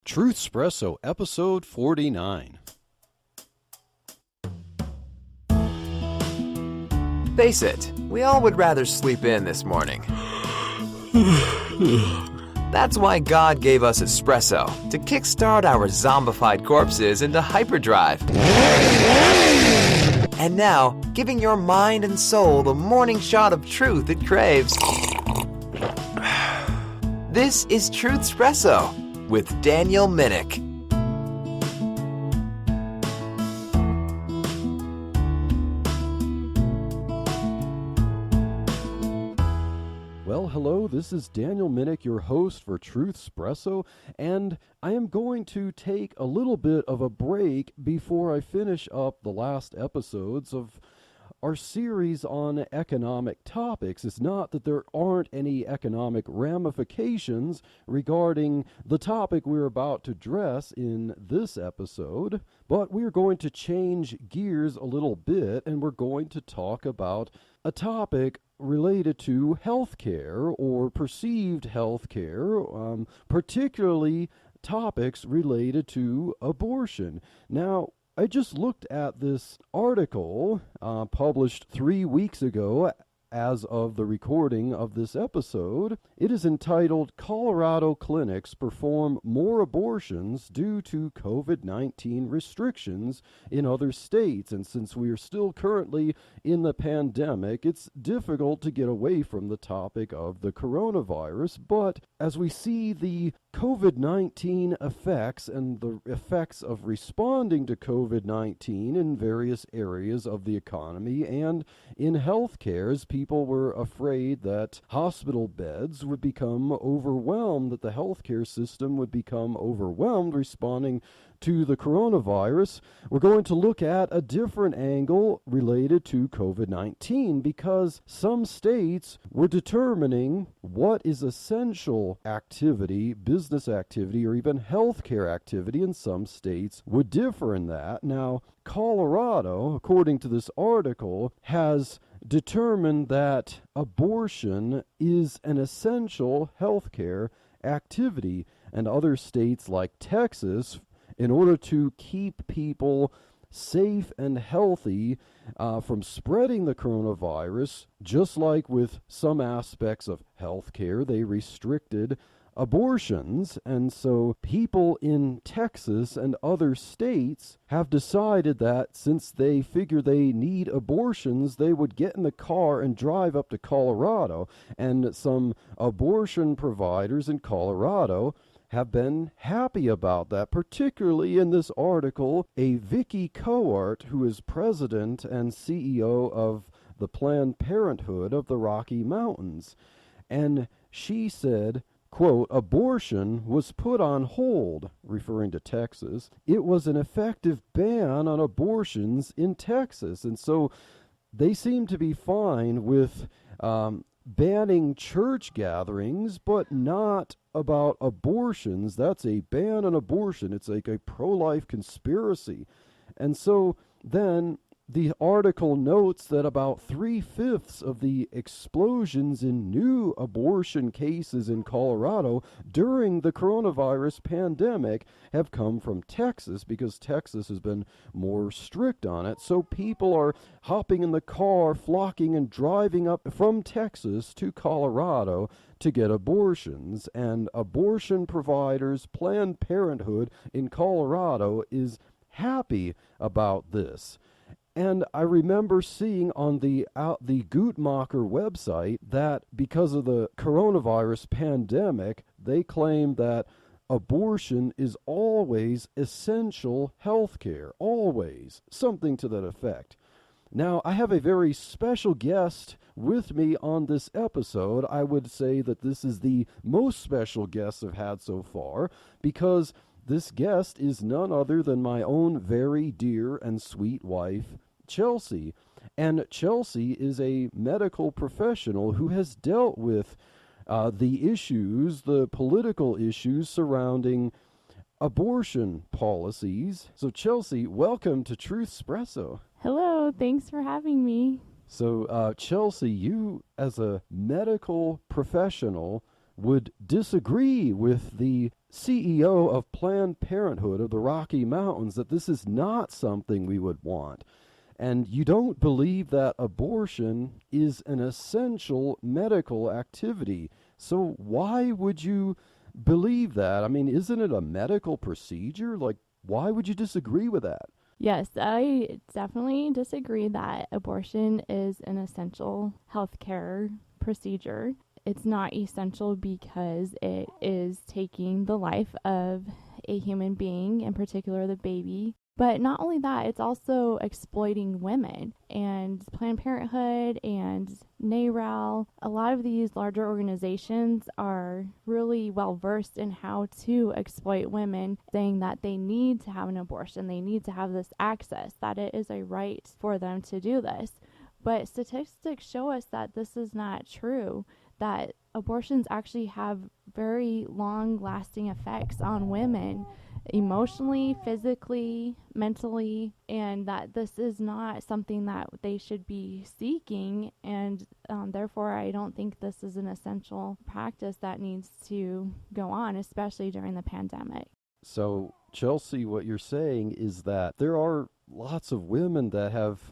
Truthspresso, episode 49. Face it, we all would rather sleep in this morning. That's why God gave us espresso, to kickstart our zombified corpses into hyperdrive. And now, giving your mind and soul the morning shot of truth it craves. This is Truthspresso with Daniel Minnick. Well, hello, this is Daniel Minnick, your host for Truthspresso, and I am going to take a little bit of a break before I finish up the last episodes of our series on economic topics. It's not that there aren't any economic ramifications regarding the topic we're about to address in this episode, but we're going to change gears a little bit, and we're going to talk about a topic related to healthcare or perceived healthcare, particularly topics related to abortion. Now, I just looked at this article published 3 weeks ago as of the recording of this episode. It is entitled, "Colorado Clinics Perform More Abortions Due to COVID-19 Restrictions in Other States." And since we are still currently in the pandemic, it's difficult to get away from the topic of the coronavirus. But as we see the COVID-19 effects and the effects of responding to COVID-19 in various areas of the economy and in healthcare, as people were afraid that hospital beds would become overwhelmed, that the healthcare system would become overwhelmed responding to the coronavirus, we're going to look at a different angle related to COVID-19, because some states were determining what is essential activity, business activity, or even healthcare activity, and some states would differ in that. Now, Colorado, according to this article, has determined that abortion is an essential healthcare activity, and other states like Texas, in order to keep people safe and healthy from spreading the coronavirus, just like with some aspects of healthcare, they restricted abortions. And so people in Texas and other states have decided that since they figure they need abortions, they would get in the car and drive up to Colorado. And some abortion providers in Colorado have been happy about that, particularly in this article, a Willke Cohort, who is president and CEO of the Planned Parenthood of the Rocky Mountains. And she said, quote, "Abortion was put on hold," referring to Texas. "It was an effective ban on abortions in Texas." And so they seem to be fine with banning church gatherings, but not about abortions. That's a ban on abortion. It's like a pro-life conspiracy. And so then the article notes that about 3/5 of the explosions in new abortion cases in Colorado during the coronavirus pandemic have come from Texas, because Texas has been more strict on it. So people are hopping in the car, flocking and driving up from Texas to Colorado to get abortions. And abortion providers, Planned Parenthood in Colorado, is happy about this. And I remember seeing on the Guttmacher website that because of the coronavirus pandemic, they claim that abortion is always essential health care, always, something to that effect. Now, I have a very special guest with me on this episode. I would say that this is the most special guest I've had so far, because this guest is none other than my own very dear and sweet wife, Chelsea. And Chelsea is a medical professional who has dealt with the issues, the political issues surrounding abortion policies. So Chelsea, welcome to Truthspresso. Hello, thanks for having me. So Chelsea, you as a medical professional would disagree with the CEO of Planned Parenthood of the Rocky Mountains, that this is not something we would want. And you don't believe that abortion is an essential medical activity. So why would you believe that? I mean, isn't it a medical procedure? Like, why would you disagree with that? Yes, I definitely disagree that abortion is an essential healthcare procedure. It's not essential because it is taking the life of a human being, in particular the baby. But not only that, it's also exploiting women. And Planned Parenthood and NARAL, a lot of these larger organizations are really well versed in how to exploit women, saying that they need to have an abortion, they need to have this access, that it is a right for them to do this. But statistics show us that this is not true, that abortions actually have very long-lasting effects on women, emotionally, physically, mentally, and that this is not something that they should be seeking, and therefore I don't think this is an essential practice that needs to go on, especially during the pandemic. So, Chelsea, what you're saying is that there are lots of women that have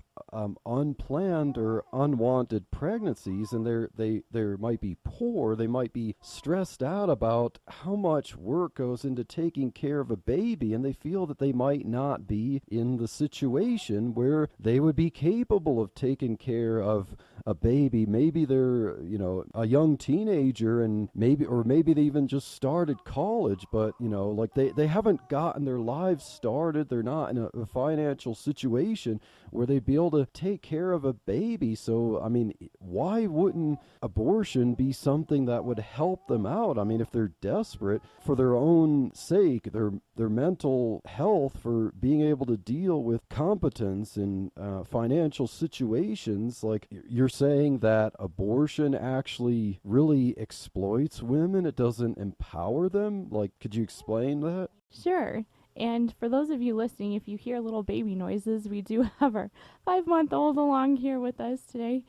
unplanned or unwanted pregnancies, and they might be poor, they might be stressed out about how much work goes into taking care of a baby, and they feel that they might not be in the situation where they would be capable of taking care of a baby. Maybe they're, a young teenager, and maybe they even just started college, but like they haven't gotten their lives started. They're not in a financial situation where they'd be able to take care of a baby. So, I mean, why wouldn't abortion be something that would help them out? I mean, if they're desperate for their own sake, their mental health, for being able to deal with competence in financial situations, like you're saying that abortion actually really exploits women, it doesn't empower them? Like, could you explain that? Sure. And for those of you listening, if you hear little baby noises, we do have our 5-month-old along here with us today.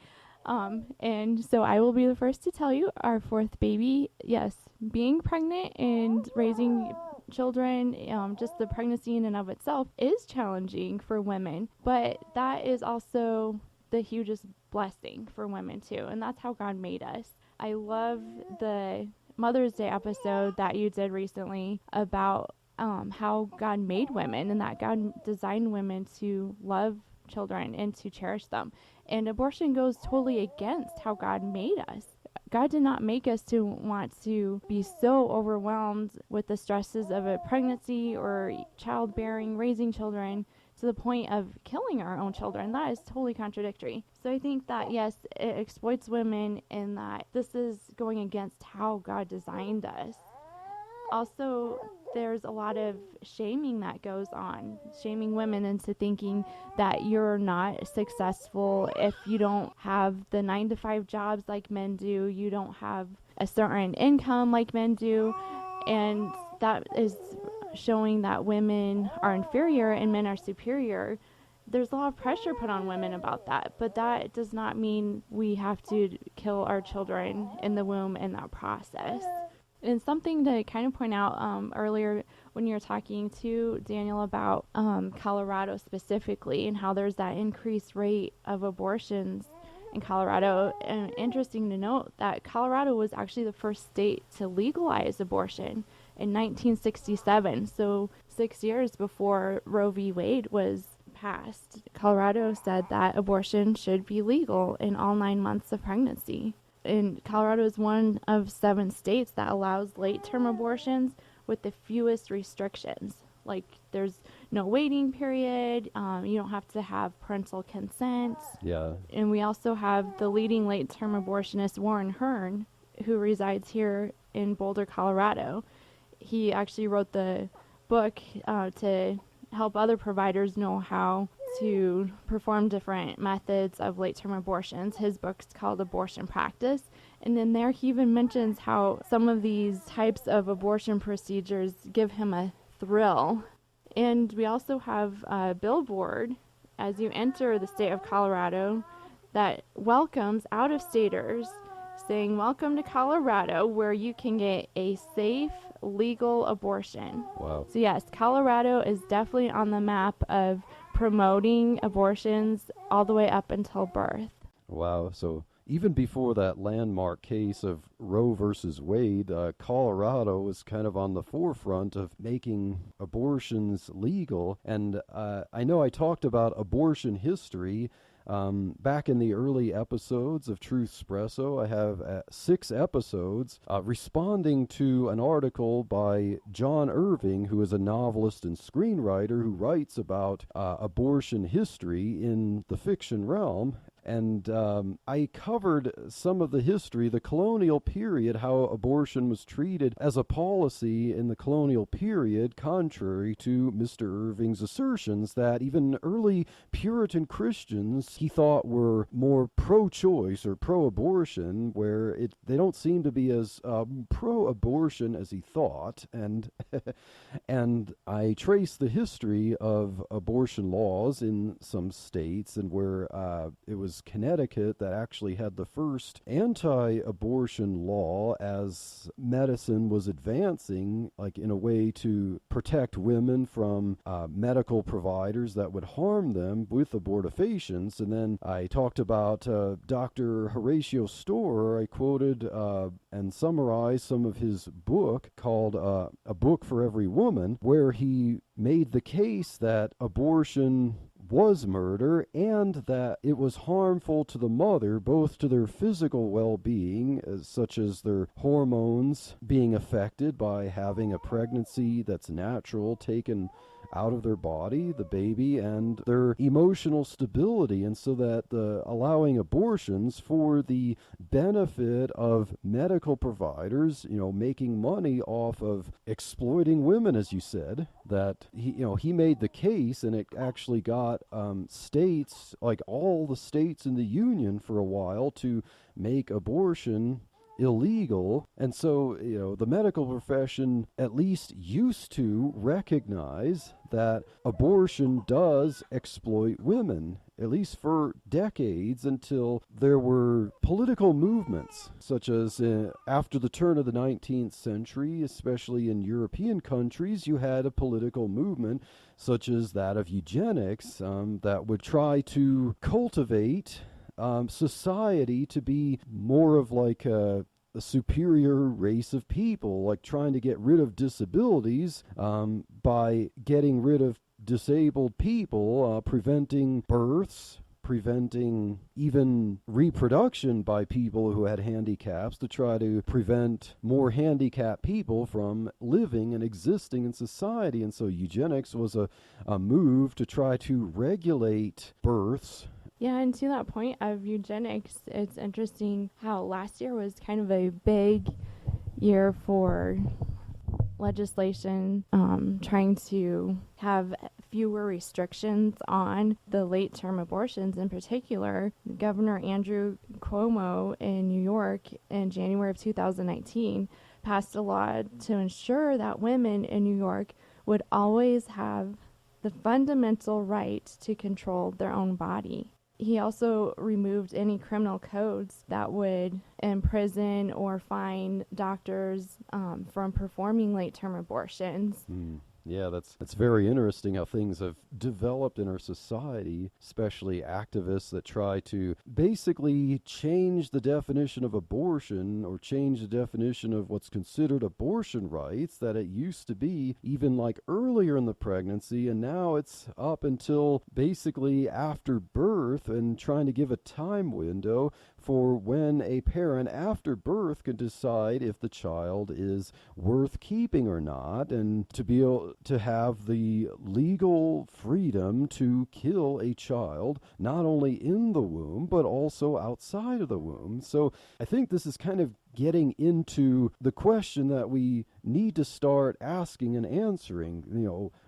And so I will be the first to tell you, our fourth baby, yes, being pregnant and raising children, just the pregnancy in and of itself is challenging for women, but that is also the hugest blessing for women too, and that's how God made us. I love the Mother's Day episode that you did recently about how God made women, and that God designed women to love children and to cherish them. And abortion goes totally against how God made us. God did not make us to want to be so overwhelmed with the stresses of a pregnancy or childbearing, raising children, to the point of killing our own children. That is totally contradictory. So I think that, yes, it exploits women, and that this is going against how God designed us. Also, there's a lot of shaming that goes on, shaming women into thinking that you're not successful if you don't have the 9-to-5 jobs like men do, you don't have a certain income like men do, and that is showing that women are inferior and men are superior. There's a lot of pressure put on women about that, but that does not mean we have to kill our children in the womb in that process. And something to kind of point out earlier when you were talking to Daniel about Colorado specifically, and how there's that increased rate of abortions in Colorado. And interesting to note that Colorado was actually the first state to legalize abortion in 1967. So 6 years before Roe v. Wade was passed, Colorado said that abortion should be legal in all 9 months of pregnancy. And Colorado is one of 7 states that allows late-term abortions with the fewest restrictions. Like, there's no waiting period. You don't have to have parental consent. Yeah. And we also have the leading late-term abortionist, Warren Hearn, who resides here in Boulder, Colorado. He actually wrote the book to help other providers know how to perform different methods of late-term abortions. His book's called Abortion Practice, and in there he even mentions how some of these types of abortion procedures give him a thrill. And we also have a billboard as you enter the state of Colorado that welcomes out-of-staters, saying, "Welcome to Colorado, where you can get a safe, legal abortion. Wow. So yes, Colorado is definitely on the map of promoting abortions all the way up until birth. Wow. So even before that landmark case of Roe versus Wade, Colorado was kind of on the forefront of making abortions legal. And I know I talked about abortion history back in the early episodes of Truthspresso. I have 6 episodes responding to an article by John Irving, who is a novelist and screenwriter who writes about abortion history in the fiction realm. And I covered some of the history, the colonial period, how abortion was treated as a policy in the colonial period, contrary to Mr. Irving's assertions that even early Puritan Christians he thought were more pro-choice or pro-abortion, where they don't seem to be as pro-abortion as he thought. And and I traced the history of abortion laws in some states, and where it was Connecticut that actually had the first anti-abortion law as medicine was advancing, like in a way to protect women from medical providers that would harm them with abortifacients. And then I talked about Dr. Horatio Storer. I quoted and summarized some of his book called A Book for Every Woman, where he made the case that abortion was murder and that it was harmful to the mother, both to their physical well-being, such as their hormones being affected by having a pregnancy that's natural taken out of their body, the baby, and their emotional stability, and so that allowing abortions for the benefit of medical providers, making money off of exploiting women, as you said, that he made the case, and it actually got states, like all the states in the Union for a while, to make abortion illegal. And so, the medical profession at least used to recognize that abortion does exploit women, at least for decades, until there were political movements, such as after the turn of the 19th century, especially in European countries, you had a political movement such as that of eugenics that would try to cultivate society to be more of like a superior race of people, like trying to get rid of disabilities by getting rid of disabled people, preventing births, preventing even reproduction by people who had handicaps, to try to prevent more handicapped people from living and existing in society. And so eugenics was a move to try to regulate births. Yeah, and to that point of eugenics, it's interesting how last year was kind of a big year for legislation trying to have fewer restrictions on the late-term abortions. In particular, Governor Andrew Cuomo in New York in January of 2019 passed a law to ensure that women in New York would always have the fundamental right to control their own body. He also removed any criminal codes that would imprison or fine doctors from performing late-term abortions. Yeah, that's very interesting how things have developed in our society, especially activists that try to basically change the definition of abortion, or change the definition of what's considered abortion rights, that it used to be even like earlier in the pregnancy, and now it's up until basically after birth, and trying to give a time window for when a parent after birth can decide if the child is worth keeping or not, and to be able to have the legal freedom to kill a child, not only in the womb, but also outside of the womb. So I think this is kind of getting into the question that we need to start asking and answering.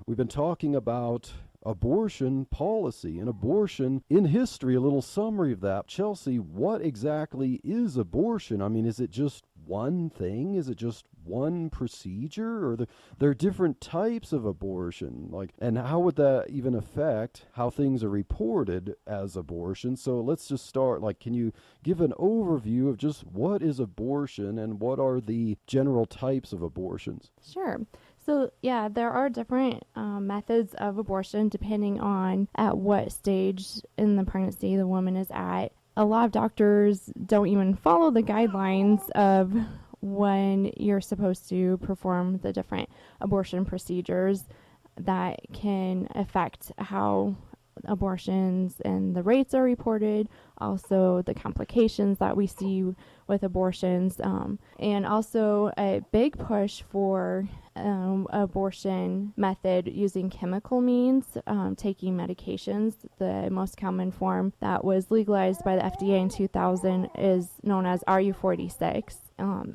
We've been talking about abortion policy and abortion in history, a little summary of that. Chelsea, what exactly is abortion? I mean, is it just one thing? Is it just one procedure, or there are different types of abortion? Like, and how would that even affect how things are reported as abortion? So let's just start, like, can you give an overview of just what is abortion and what are the general types of abortions? Sure. So, yeah, there are different methods of abortion depending on at what stage in the pregnancy the woman is at. A lot of doctors don't even follow the guidelines of when you're supposed to perform the different abortion procedures that can affect how abortions and the rates are reported, also the complications that we see with abortions, and also a big push for abortion method using chemical means, taking medications. The most common form that was legalized by the FDA in 2000 is known as RU46.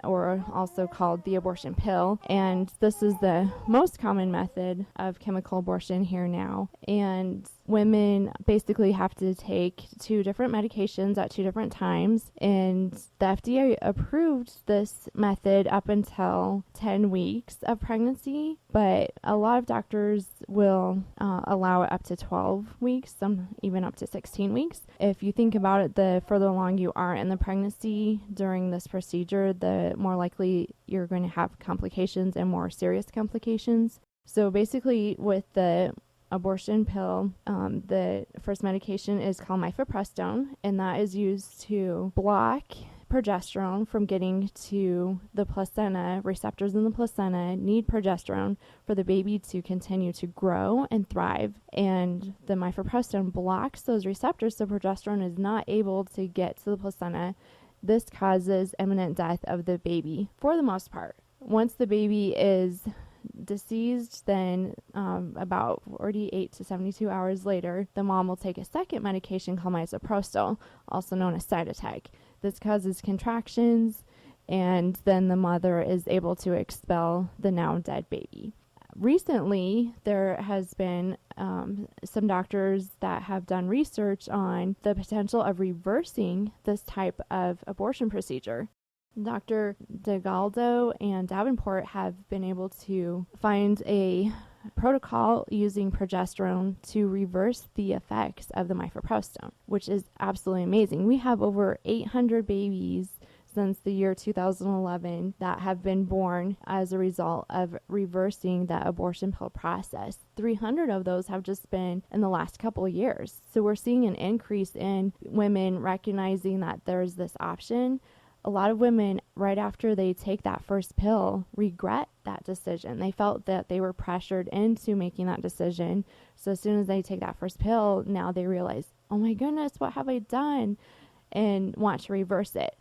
Or also called the abortion pill. And this is the most common method of chemical abortion here now. And women basically have to take 2 different medications at 2 different times. And the FDA approved this method up until 10 weeks of pregnancy, but a lot of doctors will allow it up to 12 weeks, some even up to 16 weeks. If you think about it, the further along you are in the pregnancy during this procedure, the more likely you're going to have complications and more serious complications. So basically with the abortion pill, the first medication is called mifepristone, and that is used to block progesterone from getting to the placenta. Receptors in the placenta need progesterone for the baby to continue to grow and thrive, and the mifepristone blocks those receptors so progesterone is not able to get to the placenta. This causes imminent death of the baby for the most part. Once the baby is deceased, then about 48 to 72 hours later, the mom will take a second medication called misoprostol, also known as Cytotec. This causes contractions, and then the mother is able to expel the now dead baby. Recently, there has been some doctors that have done research on the potential of reversing this type of abortion procedure. Dr. DeGaldo and Davenport have been able to find a protocol using progesterone to reverse the effects of the mifepristone, which is absolutely amazing. We have over 800 babies since the year 2011 that have been born as a result of reversing the abortion pill process. 300 of those have just been in the last couple of years. So we're seeing an increase in women recognizing that there's this option. A lot of women, right after they take that first pill, regret that decision. They felt that they were pressured into making that decision. So as soon as they take that first pill, now they realize, oh my goodness, what have I done? And want to reverse it.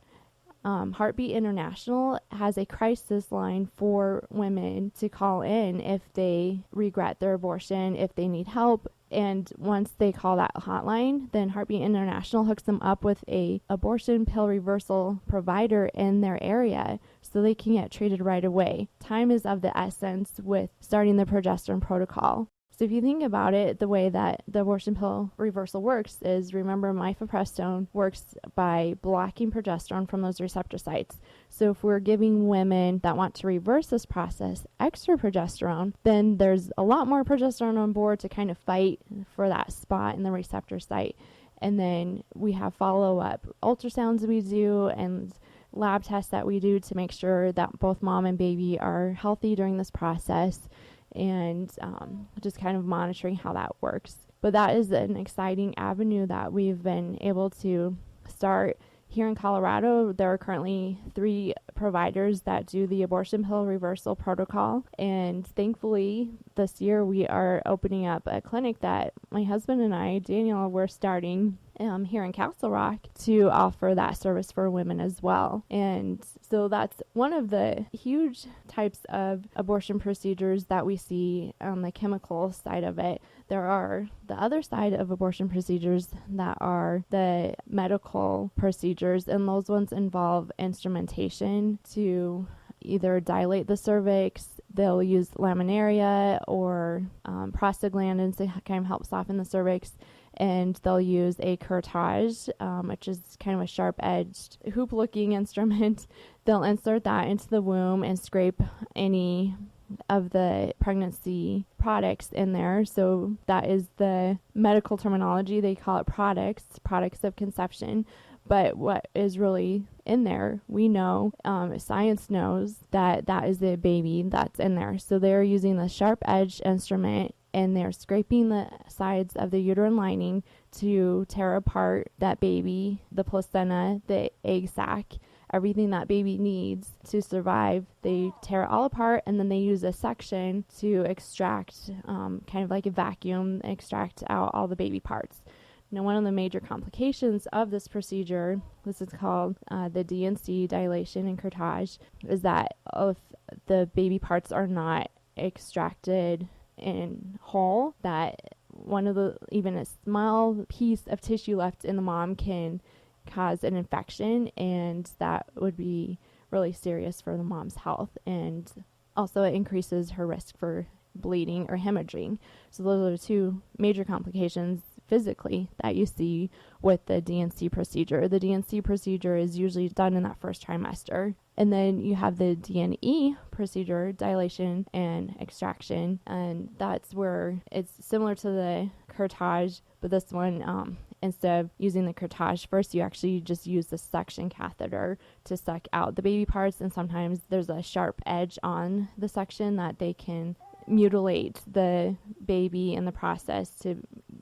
Heartbeat International has a crisis line for women to call in if they regret their abortion, if they need help. And once they call that hotline, then Heartbeat International hooks them up with a abortion pill reversal provider in their area so they can get treated right away. Time is of the essence with starting the progesterone protocol. So if you think about it, the way that the abortion pill reversal works is, remember, mifepristone works by blocking progesterone from those receptor sites. So if we're giving women that want to reverse this process extra progesterone, then there's a lot more progesterone on board to kind of fight for that spot in the receptor site. And then we have follow-up ultrasounds we do and lab tests that we do to make sure that both mom and baby are healthy during this process, and just kind of monitoring how that works. But that is an exciting avenue that we've been able to start here in Colorado. There are currently 3 providers that do the abortion pill reversal protocol, and thankfully this year we are opening up a clinic that my husband and I, Daniel, we're starting here in Castle Rock to offer that service for women as well. And so that's one of the huge types of abortion procedures that we see on the chemical side of it. There are the other side of abortion procedures that are the medical procedures, and those ones involve instrumentation to either dilate the cervix. They'll use laminaria or prostaglandins to kind of help soften the cervix. and they'll use a curettage, which is kind of a sharp-edged hoop-looking instrument. They'll insert that into the womb and scrape any of the pregnancy products in there. So that is the medical terminology. They call it products of conception. But what is really in there, we know, science knows that that is the baby that's in there. So they're using the sharp-edged instrument and they're scraping the sides of the uterine lining to tear apart that baby, the placenta, the egg sac, everything that baby needs to survive. They tear it all apart, and then they use a section to extract, kind of like a vacuum, extract out all the baby parts. Now, one of the major complications of this procedure, this is called the DNC, dilation and curettage, is that if the baby parts are not extracted in whole, that even a small piece of tissue left in the mom can cause an infection, and that would be really serious for the mom's health. And also it increases her risk for bleeding or hemorrhaging. So those are the two major complications physically that you see with the DNC procedure. The DNC procedure is usually done in that first trimester. And then you have the DNE procedure, dilation and extraction, and that's where it's similar to the curettage, but this one, instead of using the curettage first, you actually just use the suction catheter to suck out the baby parts, and sometimes there's a sharp edge on the suction that they can mutilate the baby in the process to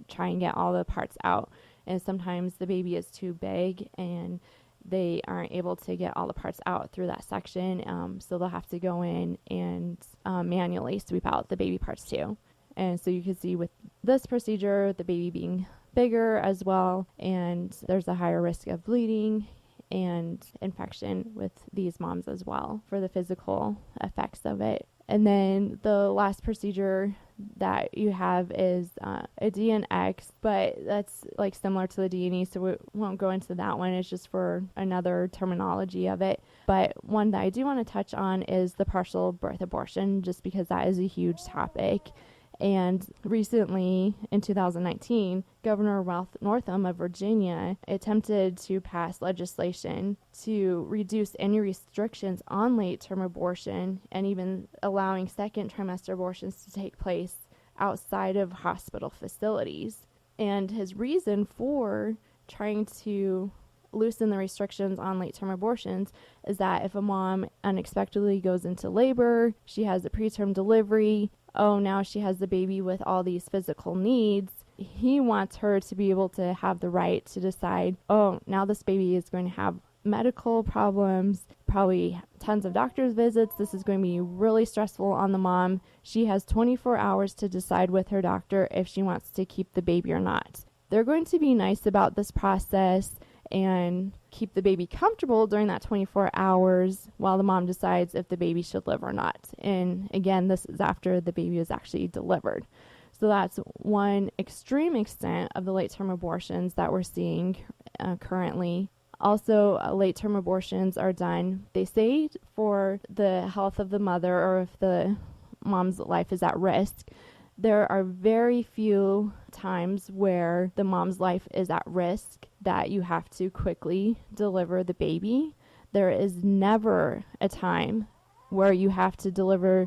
try and get all the parts out. And sometimes the baby is too big and they aren't able to get all the parts out through that section, so they'll have to go in and manually sweep out the baby parts too. And so you can see with this procedure, the baby being bigger as well, and there's a higher risk of bleeding and infection with these moms as well for the physical effects of it. And then the last procedure that you have is a DNX, but that's like similar to the DNE, so we won't go into that one. It's just for another terminology of it. But one that I do want to touch on is the partial birth abortion, just because that is a huge topic. And recently, in 2019, Governor Ralph Northam of Virginia attempted to pass legislation to reduce any restrictions on late-term abortion and even allowing second trimester abortions to take place outside of hospital facilities. And his reason for trying to loosen the restrictions on late-term abortions is that if a mom unexpectedly goes into labor, she has a preterm delivery, now she has the baby with all these physical needs, he wants her to be able to have the right to decide, now this baby is going to have medical problems, probably tons of doctor's visits. This is going to be really stressful on the mom. She has 24 hours to decide with her doctor if she wants to keep the baby or not. They're going to be nice about this process and keep the baby comfortable during that 24 hours while the mom decides if the baby should live or not. And again, this is after the baby is actually delivered. So that's one extreme extent of the late-term abortions that we're seeing currently. Also, late-term abortions are done, they say, for the health of the mother or if the mom's life is at risk. There are very few times where the mom's life is at risk that you have to quickly deliver the baby. There is never a time where you have to deliver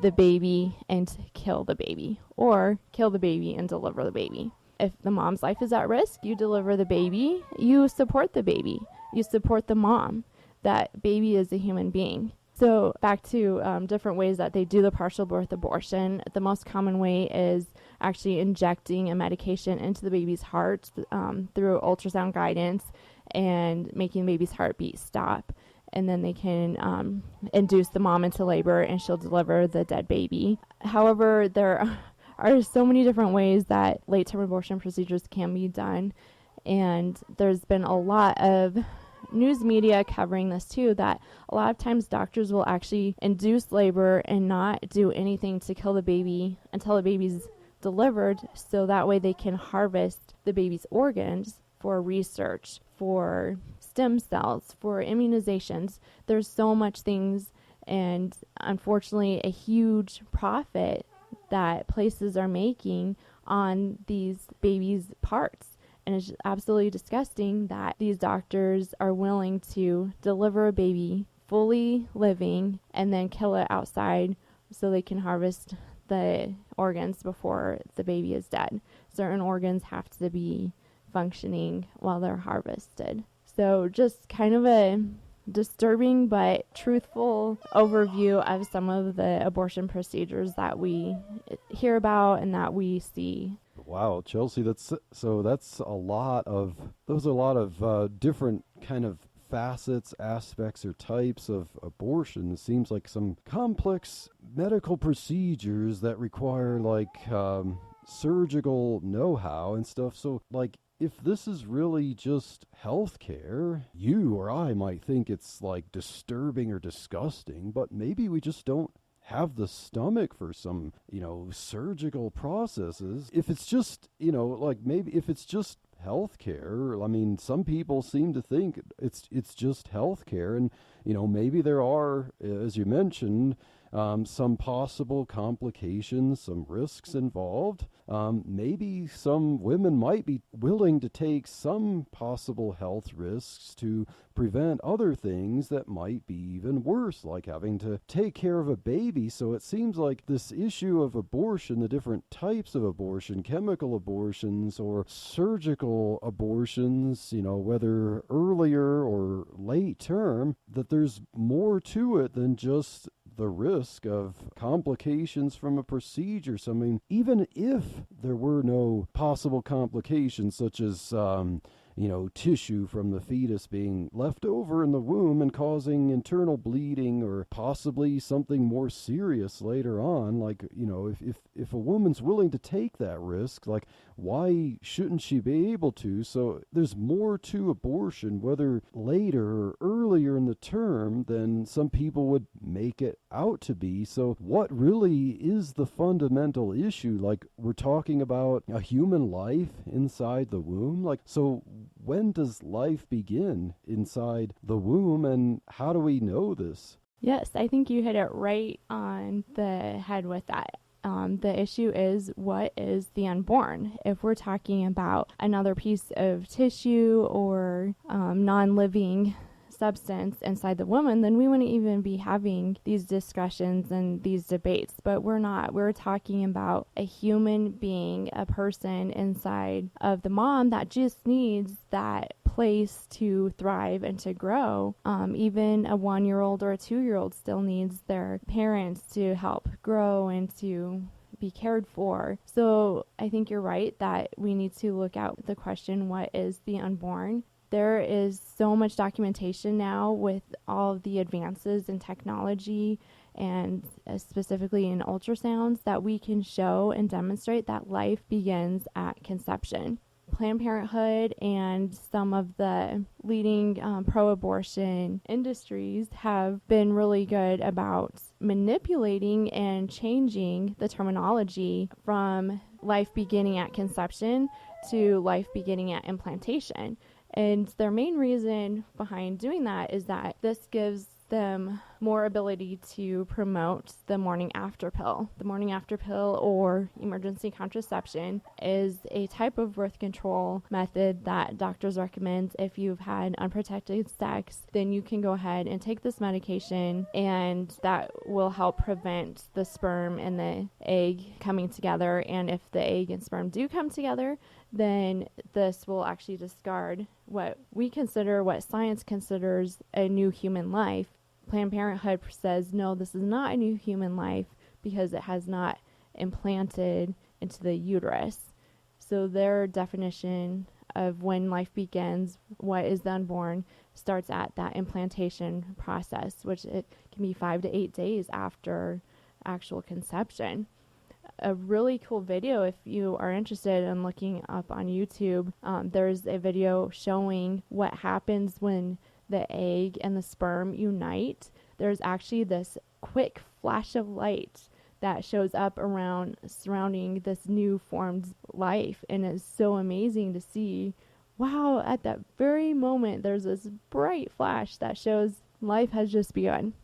the baby and kill the baby, or kill the baby and deliver the baby. If the mom's life is at risk, you deliver the baby, you support the baby, you support the mom. That baby is a human being. So back to different ways that they do the partial birth abortion. The most common way is actually injecting a medication into the baby's heart through ultrasound guidance and making the baby's heartbeat stop. And then they can induce the mom into labor and she'll deliver the dead baby. However, there are so many different ways that late-term abortion procedures can be done. And there's been a lot of news media covering this too, that a lot of times doctors will actually induce labor and not do anything to kill the baby until the baby's delivered, so that way they can harvest the baby's organs for research, for stem cells, for immunizations. There's so much things, and unfortunately a huge profit that places are making on these babies' parts. And it's absolutely disgusting that these doctors are willing to deliver a baby fully living and then kill it outside so they can harvest the organs before the baby is dead. Certain organs have to be functioning while they're harvested. So just kind of a disturbing but truthful overview of some of the abortion procedures that we hear about and that we see. Wow, Chelsea, that's a lot of different kind of facets, aspects, or types of abortion. It seems like some complex medical procedures that require surgical know-how and stuff. So if this is really just healthcare, you or I might think it's disturbing or disgusting, but maybe we just don't have the stomach for some, surgical processes. If it's just, maybe if it's just healthcare, I mean, some people seem to think it's just healthcare, and maybe there are, as you mentioned, some possible complications, some risks involved. Maybe some women might be willing to take some possible health risks to prevent other things that might be even worse, like having to take care of a baby. So it seems like this issue of abortion, the different types of abortion, chemical abortions or surgical abortions, whether earlier or late term, that there's more to it than just the risk of complications from a procedure. So, I mean, even if there were no possible complications such as, tissue from the fetus being left over in the womb and causing internal bleeding or possibly something more serious later on, if a woman's willing to take that risk, why shouldn't she be able to? So there's more to abortion, whether later or earlier in the term, than some people would make it out to be. So what really is the fundamental issue? We're talking about a human life inside the womb. So when does life begin inside the womb, and how do we know this? Yes, I think you hit it right on the head with that. The issue is, what is the unborn? If we're talking about another piece of tissue or non-living substance inside the woman, then we wouldn't even be having these discussions and these debates. But we're not. We're talking about a human being, a person inside of the mom that just needs that place to thrive and to grow. Even a 1-year-old or a 2-year-old still needs their parents to help grow and to be cared for. So I think you're right that we need to look at the question, what is the unborn? There is so much documentation now with all of the advances in technology and specifically in ultrasounds that we can show and demonstrate that life begins at conception. Planned Parenthood and some of the leading pro-abortion industries have been really good about manipulating and changing the terminology from life beginning at conception to life beginning at implantation. And their main reason behind doing that is that this gives them more ability to promote the morning after pill. The morning after pill, or emergency contraception, is a type of birth control method that doctors recommend. If you've had unprotected sex, then you can go ahead and take this medication, and that will help prevent the sperm and the egg coming together. And if the egg and sperm do come together, then this will actually discard what science considers a new human life. Planned Parenthood says, no, this is not a new human life because it has not implanted into the uterus. So their definition of when life begins, what is the unborn, starts at that implantation process, which it can be 5 to 8 days after actual conception. A really cool video, if you are interested in looking up on YouTube, there's a video showing what happens when the egg and the sperm unite. There's actually this quick flash of light that shows up surrounding this new formed life, and it's so amazing to see. Wow, at that very moment there's this bright flash that shows life has just begun.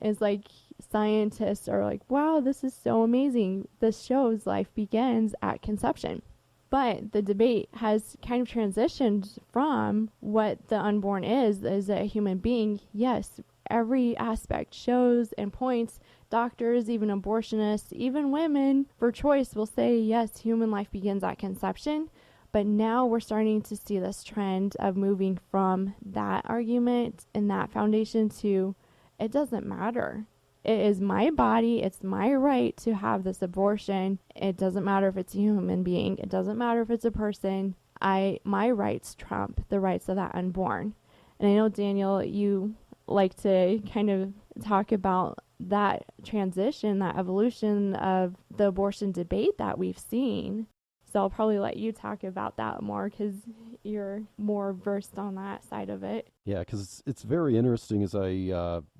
It's like scientists are like, wow, this is so amazing. This shows life begins at conception. But the debate has kind of transitioned from what the unborn is a human being. Yes, every aspect shows and points. Doctors, even abortionists, even women for choice will say, yes, human life begins at conception. But now we're starting to see this trend of moving from that argument and that foundation to, it doesn't matter. It is my body. It's my right to have this abortion. It doesn't matter if it's a human being. It doesn't matter if it's a person. My rights trump the rights of that unborn. And I know, Daniel, you like to kind of talk about that transition, that evolution of the abortion debate that we've seen. So I'll probably let you talk about that more because you're more versed on that side of it. Yeah, because it's very interesting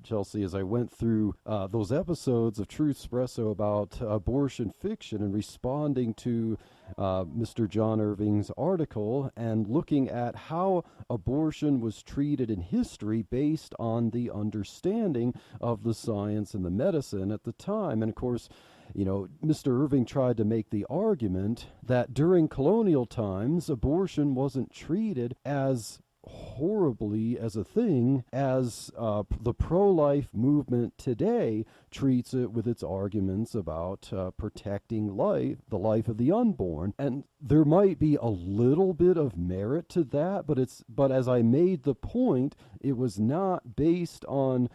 Chelsea, as I went through those episodes of Truthspresso about abortion fiction and responding to Mr. John Irving's article and looking at how abortion was treated in history based on the understanding of the science and the medicine at the time. And of course, Mr. Irving tried to make the argument that during colonial times, abortion wasn't treated as horribly as a thing as the pro-life movement today treats it, with its arguments about protecting life, the life of the unborn. And there might be a little bit of merit to that, but as I made the point, it was not based on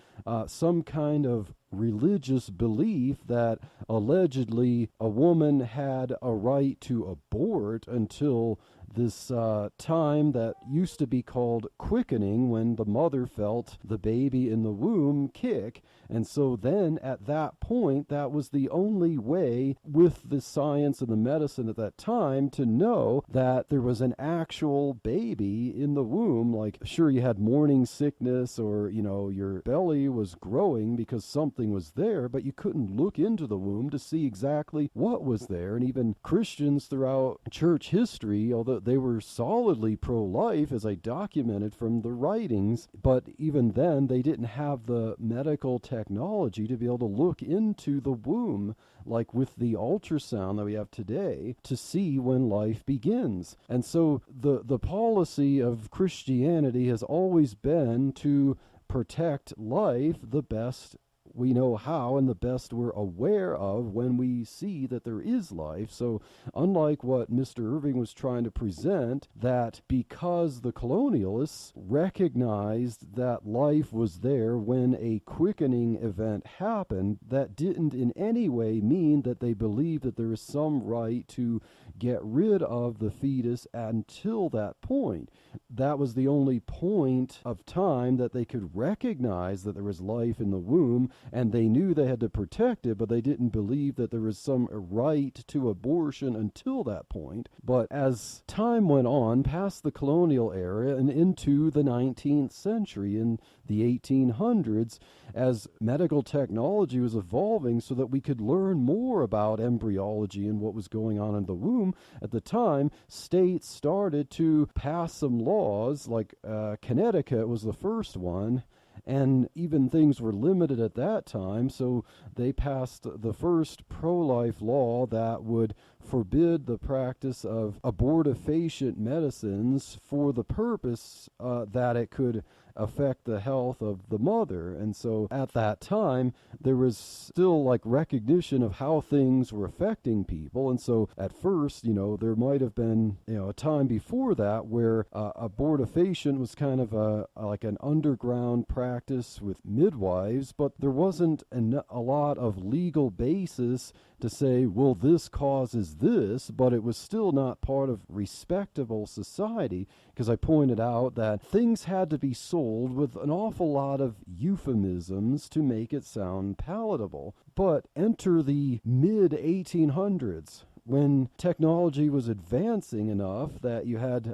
some kind of religious belief that allegedly a woman had a right to abort until this time that used to be called quickening, when the mother felt the baby in the womb kick. And so then at that point, that was the only way with the science and the medicine at that time to know that there was an actual baby in the womb. Like, sure, you had morning sickness, or, your belly was growing because something was there, but you couldn't look into the womb to see exactly what was there. And even Christians throughout church history, although they were solidly pro-life, as I documented from the writings, but even then they didn't have the medical technology to be able to look into the womb like with the ultrasound that we have today to see when life begins. And so the policy of Christianity has always been to protect life the best we know how and the best we're aware of when we see that there is life. So unlike what Mr. Irving was trying to present, that because the colonialists recognized that life was there when a quickening event happened, that didn't in any way mean that they believed that there is some right to get rid of the fetus until that point. That was the only point of time that they could recognize that there was life in the womb, and they knew they had to protect it, but they didn't believe that there was some right to abortion until that point. But as time went on, past the colonial era and into the 19th century, in the 1800s, as medical technology was evolving so that we could learn more about embryology and what was going on in the womb, at the time, states started to pass some laws, like Connecticut was the first one, and even things were limited at that time, so they passed the first pro-life law that would forbid the practice of abortifacient medicines for the purpose that it could affect the health of the mother. And so at that time, there was still like recognition of how things were affecting people. And so at first, there might have been, a time before that where abortifacient was kind of like an underground practice with midwives, but there wasn't a lot of legal basis to say, well, this causes this, but it was still not part of respectable society, because I pointed out that things had to be sold with an awful lot of euphemisms to make it sound palatable. But enter the mid-1800s, when technology was advancing enough that you had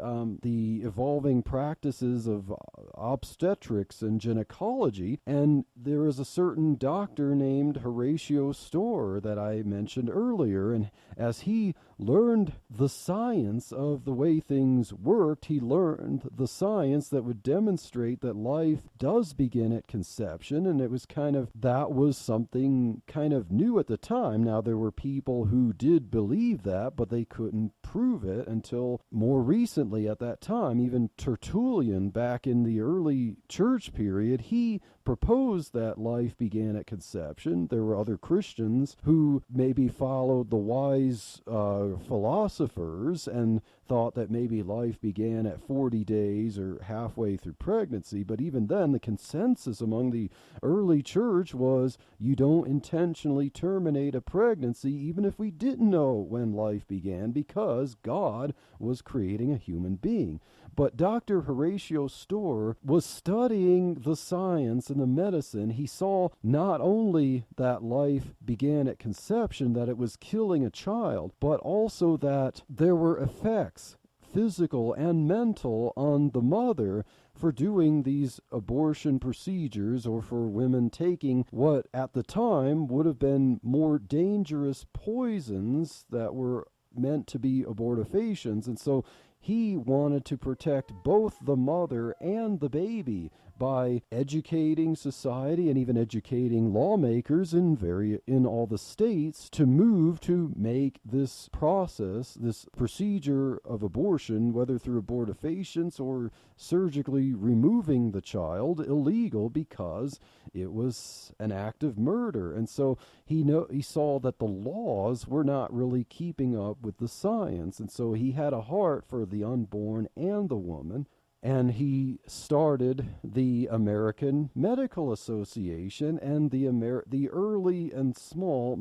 the evolving practices of obstetrics and gynecology, and there was a certain doctor named Horatio Storer that I mentioned earlier, and as he learned the science of the way things worked, he learned the science that would demonstrate that life does begin at conception, and it was that was something kind of new at the time. Now, there were people who did believe that, but they couldn't prove it until more recently at that time. Even Tertullian, back in the early church period, he proposed that life began at conception. There were other Christians who maybe followed the wise philosophers and thought that maybe life began at 40 days or halfway through pregnancy. But even then, the consensus among the early church was you don't intentionally terminate a pregnancy even if we didn't know when life began, because God was creating a human being. But Dr. Horatio Storer was studying the science and the medicine. He saw not only that life began at conception, that it was killing a child, but also that there were effects, physical and mental, on the mother for doing these abortion procedures, or for women taking what at the time would have been more dangerous poisons that were meant to be abortifacients. And so he wanted to protect both the mother and the baby by educating society and even educating lawmakers in all the states to move to make this process, this procedure of abortion, whether through abortifacients or surgically removing the child, illegal, because it was an act of murder. And so he saw that the laws were not really keeping up with the science, and so he had a heart for the unborn and the woman. And he started the American Medical Association, and the early and small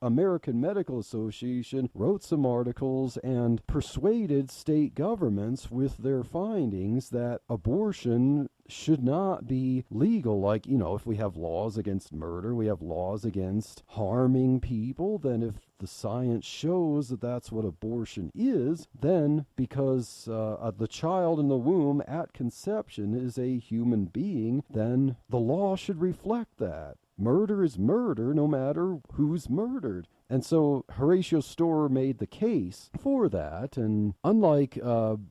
American Medical Association wrote some articles and persuaded state governments with their findings that abortion should not be legal. Like, if we have laws against murder, we have laws against harming people, then if the science shows that that's what abortion is, then because the child in the womb at conception is a human being, then the law should reflect that. Murder is murder no matter who's murdered. And so Horatio Storer made the case for that. And unlike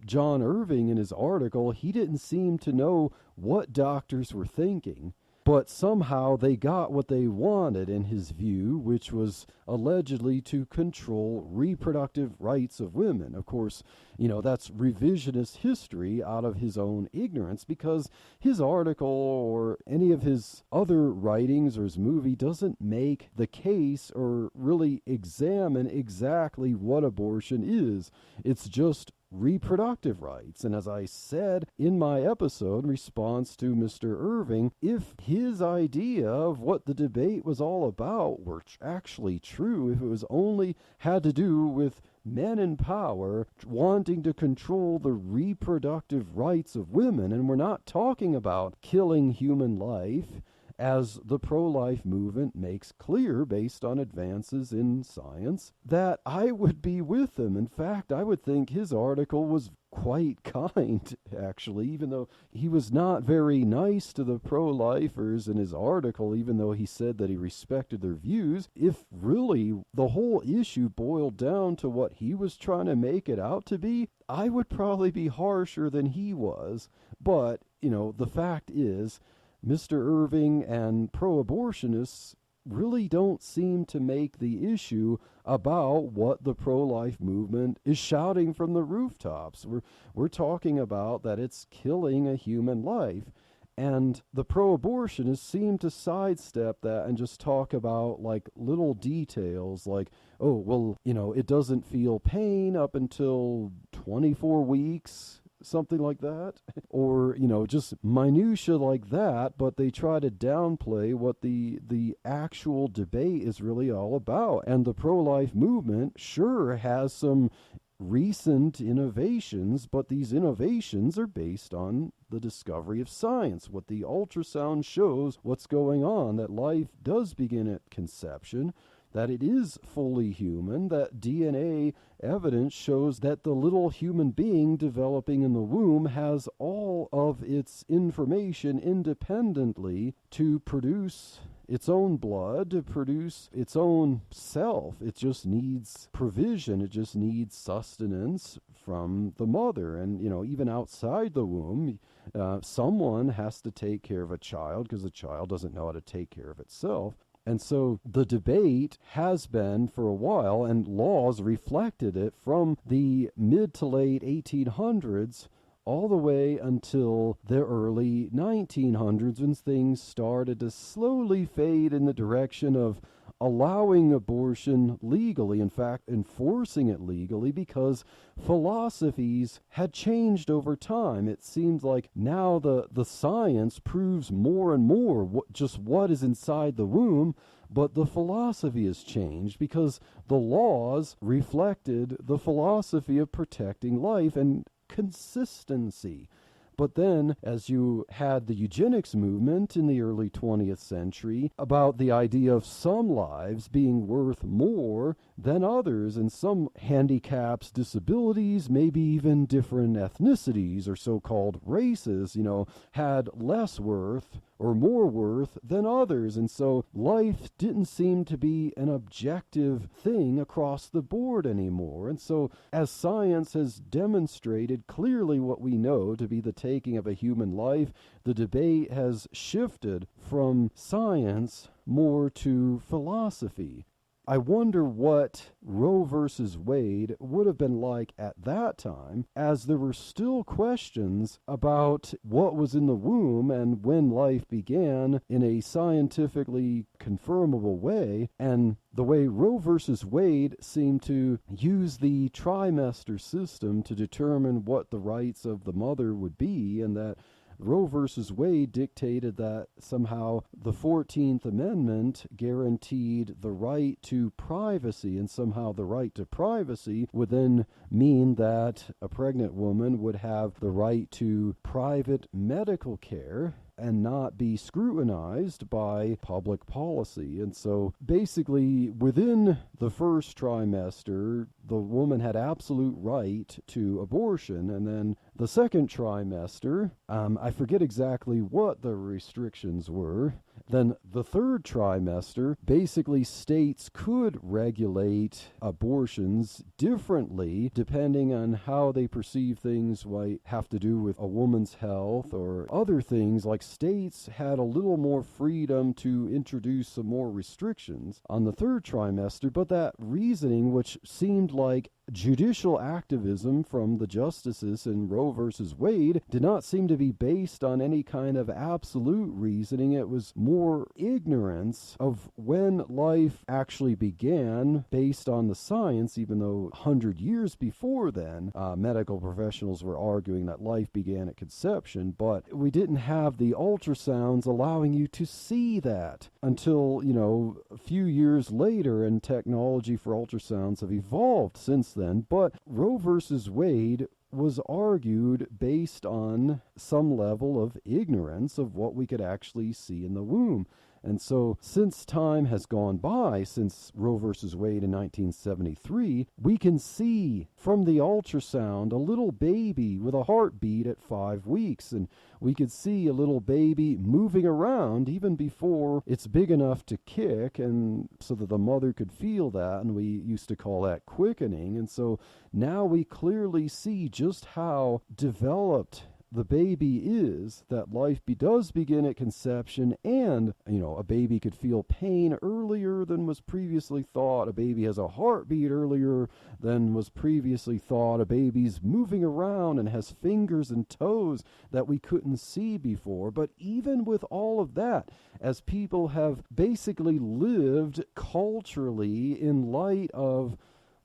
John Irving in his article, he didn't seem to know what doctors were thinking. But somehow they got what they wanted in his view, which was allegedly to control reproductive rights of women. Of course, that's revisionist history out of his own ignorance, because his article or any of his other writings or his movie doesn't make the case or really examine exactly what abortion is. It's just reproductive rights. And as I said in my episode in response to Mr. Irving, if his idea of what the debate was all about were actually true, if it was only had to do with men in power wanting to control the reproductive rights of women, and we're not talking about killing human life, as the pro-life movement makes clear based on advances in science, that I would be with him. In fact, I would think his article was quite kind, actually, even though he was not very nice to the pro-lifers in his article, even though he said that he respected their views. If really the whole issue boiled down to what he was trying to make it out to be, I would probably be harsher than he was. But, the fact is, Mr. Irving and pro-abortionists really don't seem to make the issue about what the pro-life movement is shouting from the rooftops. We're talking about that it's killing a human life. And the pro-abortionists seem to sidestep that and just talk about like little details like, oh, well, it doesn't feel pain up until 24 weeks. Something like that, or just minutia like that, but they try to downplay what the actual debate is really all about. And the pro-life movement sure has some recent innovations, but these innovations are based on the discovery of science. What the ultrasound shows, what's going on, that life does begin at conception, that it is fully human, that DNA evidence shows that the little human being developing in the womb has all of its information independently to produce its own blood, to produce its own self. It just needs provision. It just needs sustenance from the mother. And, even outside the womb, someone has to take care of a child because the child doesn't know how to take care of itself. And so the debate has been for a while, and laws reflected it from the mid to late 1800s all the way until the early 1900s, when things started to slowly fade in the direction of allowing abortion legally, in fact, enforcing it legally, because philosophies had changed over time. It seems like now the science proves more and more just what is inside the womb, but the philosophy has changed because the laws reflected the philosophy of protecting life and consistency. But then, as you had the eugenics movement in the early 20th century about the idea of some lives being worth more than others, and some handicaps, disabilities, maybe even different ethnicities or so-called races, had less worth or more worth than others. And so life didn't seem to be an objective thing across the board anymore. And so as science has demonstrated clearly what we know to be the taking of a human life, the debate has shifted from science more to philosophy. I wonder what Roe versus Wade would have been like at that time, as there were still questions about what was in the womb and when life began in a scientifically confirmable way, and the way Roe versus Wade seemed to use the trimester system to determine what the rights of the mother would be, and that Roe versus Wade dictated that somehow the 14th Amendment guaranteed the right to privacy, and somehow the right to privacy would then mean that a pregnant woman would have the right to private medical care and not be scrutinized by public policy. And so basically within the first trimester, the woman had absolute right to abortion. And then the second trimester, I forget exactly what the restrictions were. Then the third trimester, basically states could regulate abortions differently depending on how they perceive things might have to do with a woman's health or other things. Like states had a little more freedom to introduce some more restrictions on the third trimester, but that reasoning, which seemed like judicial activism from the justices in Roe versus Wade, did not seem to be based on any kind of absolute reasoning. It was more ignorance of when life actually began based on the science, even though 100 years before then, medical professionals were arguing that life began at conception, but we didn't have the ultrasounds allowing you to see that until, a few years later, and technology for ultrasounds have evolved since then. But Roe versus Wade was argued based on some level of ignorance of what we could actually see in the womb. And so since time has gone by, since Roe versus Wade in 1973, we can see from the ultrasound a little baby with a heartbeat at 5 weeks. And we could see a little baby moving around even before it's big enough to kick, and so that the mother could feel that. And we used to call that quickening. And so now we clearly see just how developed the baby is, that life does begin at conception, and a baby could feel pain earlier than was previously thought. A baby has a heartbeat earlier than was previously thought. A baby's moving around and has fingers and toes that we couldn't see before. But even with all of that, as people have basically lived culturally in light of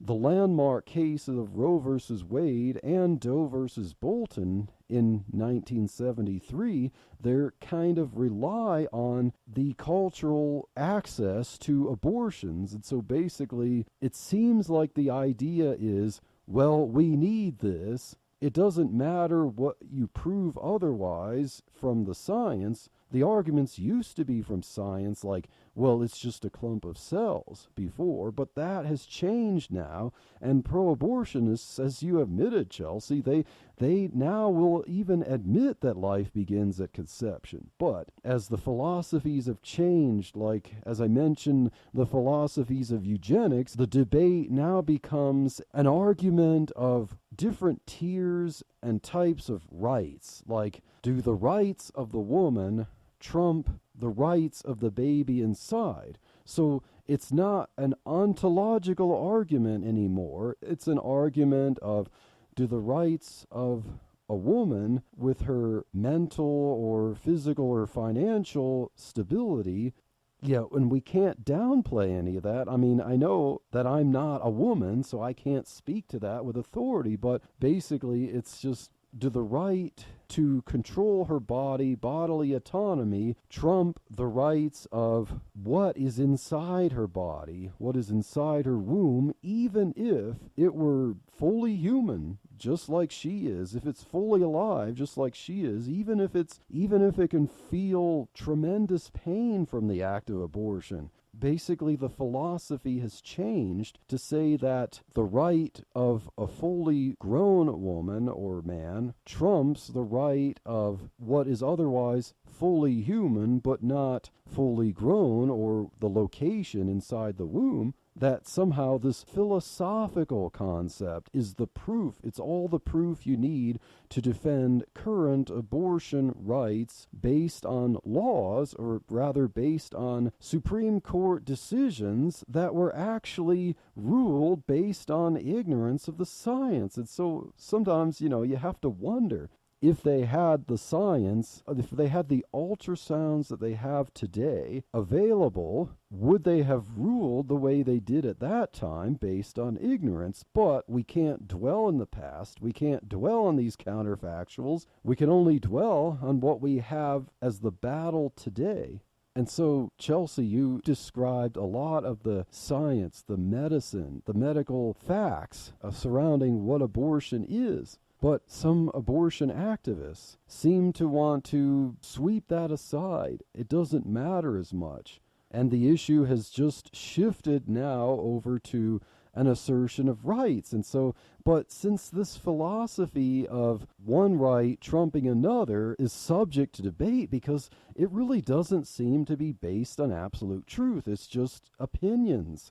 the landmark cases of Roe versus Wade and Doe versus Bolton in 1973, they're kind of rely on the cultural access to abortions. And so basically, it seems like the idea is, well, we need this, it doesn't matter what you prove otherwise from the science. The arguments used to be from science like, well, it's just a clump of cells before, but that has changed now. And pro-abortionists, as you admitted, Chelsea, they now will even admit that life begins at conception. But as the philosophies have changed, like, as I mentioned, the philosophies of eugenics, the debate now becomes an argument of different tiers and types of rights. Like, do the rights of the woman trump the rights of the baby inside? So it's not an ontological argument anymore. It's an argument of, do the rights of a woman with her mental or physical or financial stability, yeah, and we can't downplay any of that. I mean, I know that I'm not a woman, so I can't speak to that with authority, but basically it's just, do the right to control her body, bodily autonomy, trump the rights of what is inside her body, what is inside her womb, even if it were fully human, just like she is, if it's fully alive, just like she is, even if it can feel tremendous pain from the act of abortion. Basically, the philosophy has changed to say that the right of a fully grown woman or man trumps the right of what is otherwise fully human but not fully grown, or the location inside the womb. That somehow this philosophical concept is the proof. It's all the proof you need to defend current abortion rights based on laws, or rather based on Supreme Court decisions that were actually ruled based on ignorance of the science. And so sometimes, you have to wonder, if they had the science, if they had the ultrasounds that they have today available, would they have ruled the way they did at that time based on ignorance? But we can't dwell in the past. We can't dwell on these counterfactuals. We can only dwell on what we have as the battle today. And so, Chelsea, you described a lot of the science, the medicine, the medical facts surrounding what abortion is. But some abortion activists seem to want to sweep that aside. It doesn't matter as much. And the issue has just shifted now over to an assertion of rights. And so, but since this philosophy of one right trumping another is subject to debate, because it really doesn't seem to be based on absolute truth, it's just opinions.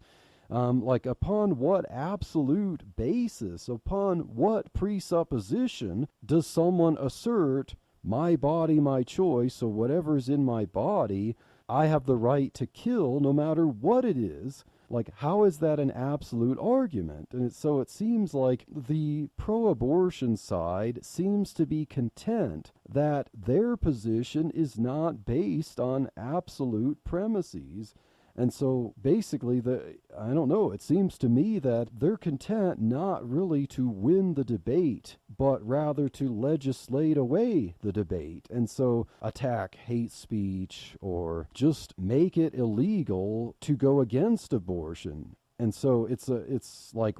Like, upon what absolute basis, upon what presupposition does someone assert, my body, my choice, so whatever's in my body, I have the right to kill no matter what it is? Like, how is that an absolute argument? And so it seems like the pro-abortion side seems to be content that their position is not based on absolute premises. And so basically, it seems to me that they're content not really to win the debate, but rather to legislate away the debate. And so attack hate speech or just make it illegal to go against abortion. And so it's like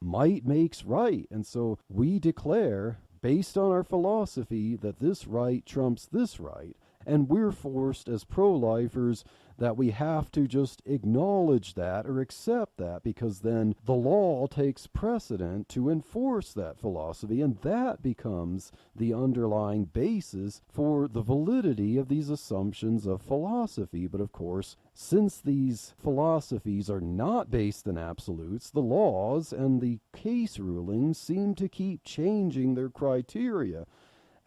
might makes right. And so we declare, based on our philosophy, that this right trumps this right. And we're forced as pro-lifers that we have to just acknowledge that or accept that, because then the law takes precedent to enforce that philosophy, and that becomes the underlying basis for the validity of these assumptions of philosophy. But of course, since these philosophies are not based in absolutes, the laws and the case rulings seem to keep changing their criteria.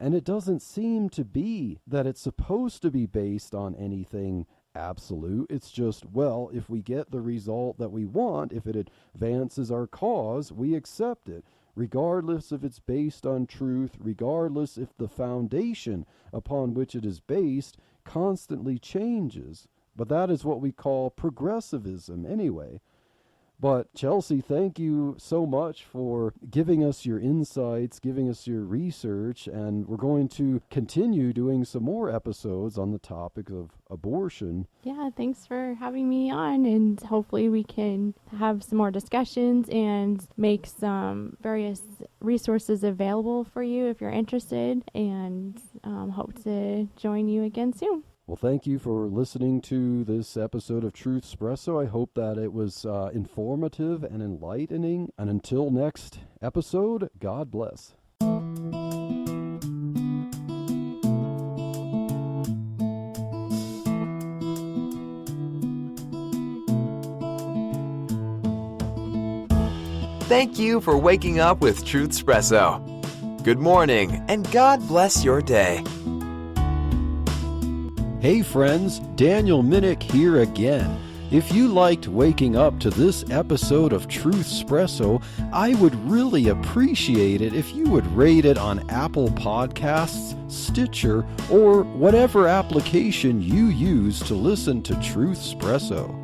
And it doesn't seem to be that it's supposed to be based on anything absolute. It's just, well, if we get the result that we want, if it advances our cause, we accept it, regardless if it's based on truth, regardless if the foundation upon which it is based constantly changes. But that is what we call progressivism anyway. But Chelsea, thank you so much for giving us your insights, giving us your research, and we're going to continue doing some more episodes on the topic of abortion. Yeah, thanks for having me on, and hopefully we can have some more discussions and make some various resources available for you if you're interested, and hope to join you again soon. Well, thank you for listening to this episode of Truthspresso. I hope that it was informative and enlightening. And until next episode, God bless. Thank you for waking up with Truthspresso. Good morning, and God bless your day. Hey friends, Daniel Minnick here again. If you liked waking up to this episode of Truthspresso, I would really appreciate it if you would rate it on Apple Podcasts, Stitcher, or whatever application you use to listen to Truthspresso.